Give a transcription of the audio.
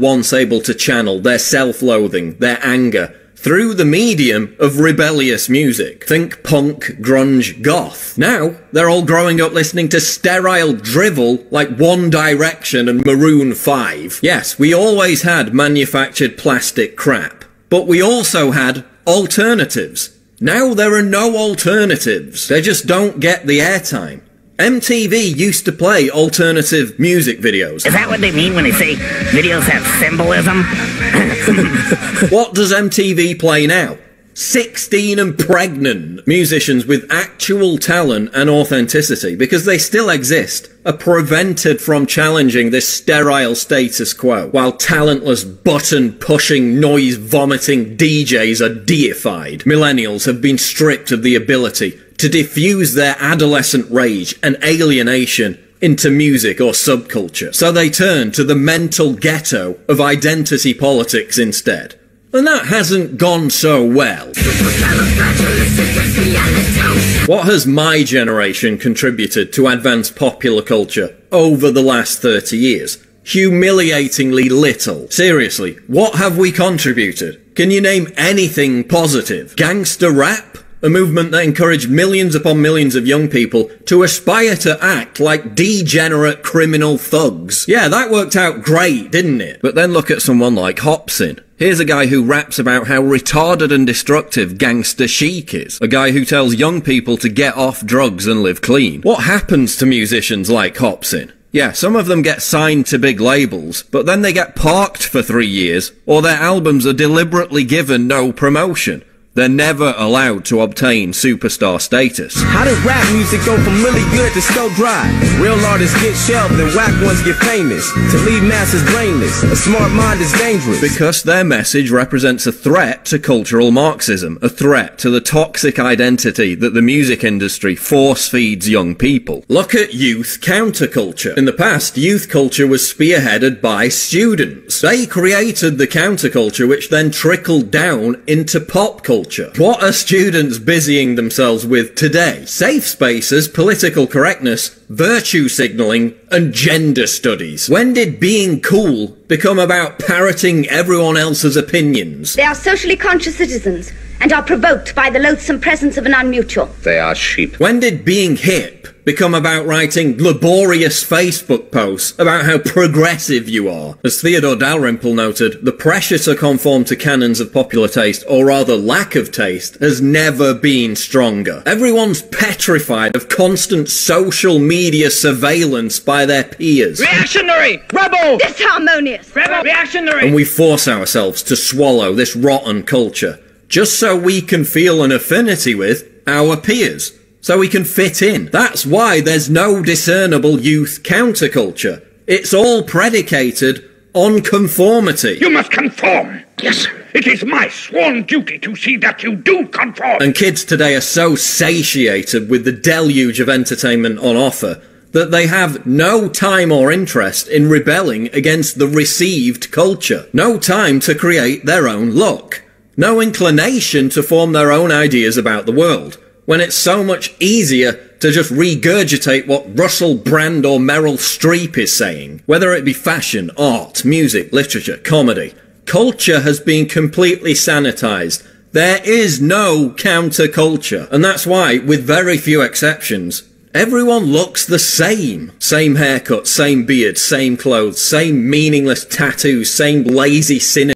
once able to channel their self-loathing, their anger, through the medium of rebellious music. Think punk, grunge, goth. Now, they're all growing up listening to sterile drivel like One Direction and Maroon 5. Yes, we always had manufactured plastic crap, but we also had alternatives. Now there are no alternatives. They just don't get the airtime. MTV used to play alternative music videos. Is that what they mean when they say videos have symbolism? What does MTV play now? 16 and pregnant musicians with actual talent and authenticity, because they still exist, are prevented from challenging this sterile status quo, while talentless button-pushing, noise-vomiting DJs are deified. Millennials have been stripped of the ability to diffuse their adolescent rage and alienation into music or subculture. So they turn to the mental ghetto of identity politics instead. And that hasn't gone so well. What has my generation contributed to advance popular culture over the last 30 years? Humiliatingly little. Seriously, what have we contributed? Can you name anything positive? Gangster rap? A movement that encouraged millions upon millions of young people to aspire to act like degenerate criminal thugs. Yeah, that worked out great, didn't it? But then look at someone like Hopsin. Here's a guy who raps about how retarded and destructive Gangster Chic is. A guy who tells young people to get off drugs and live clean. What happens to musicians like Hopsin? Yeah, some of them get signed to big labels, but then they get parked for 3 years, or their albums are deliberately given no promotion. They're never allowed to obtain superstar status. How does rap music go from really good to so dry? Real artists get shelved and whack ones get famous. To leave masses brainless, a smart mind is dangerous. Because their message represents a threat to cultural Marxism, a threat to the toxic identity that the music industry force feeds young people. Look at youth counterculture. In the past, youth culture was spearheaded by students. They created the counterculture which then trickled down into pop culture. What are students busying themselves with today? Safe spaces, political correctness, virtue signalling, and gender studies. When did being cool become about parroting everyone else's opinions? They are socially conscious citizens and are provoked by the loathsome presence of an unmutual. They are sheep. When did being hip become about writing laborious Facebook posts about how progressive you are? As Theodore Dalrymple noted, the pressure to conform to canons of popular taste, or rather lack of taste, has never been stronger. Everyone's petrified of constant social media surveillance by their peers. Reactionary! Rebel! Disharmonious! Rebel! Reactionary! And we force ourselves to swallow this rotten culture, just so we can feel an affinity with our peers. So we can fit in. That's why there's no discernible youth counterculture. It's all predicated on conformity. You must conform. Yes, it is my sworn duty to see that you do conform. And kids today are so satiated with the deluge of entertainment on offer that they have no time or interest in rebelling against the received culture. No time to create their own look. No inclination to form their own ideas about the world, when it's so much easier to just regurgitate what Russell Brand or Meryl Streep is saying. Whether it be fashion, art, music, literature, comedy, culture has been completely sanitized. There is no counterculture. And that's why, with very few exceptions, everyone looks the same. Same haircut, same beard, same clothes, same meaningless tattoos, same lazy cynicism.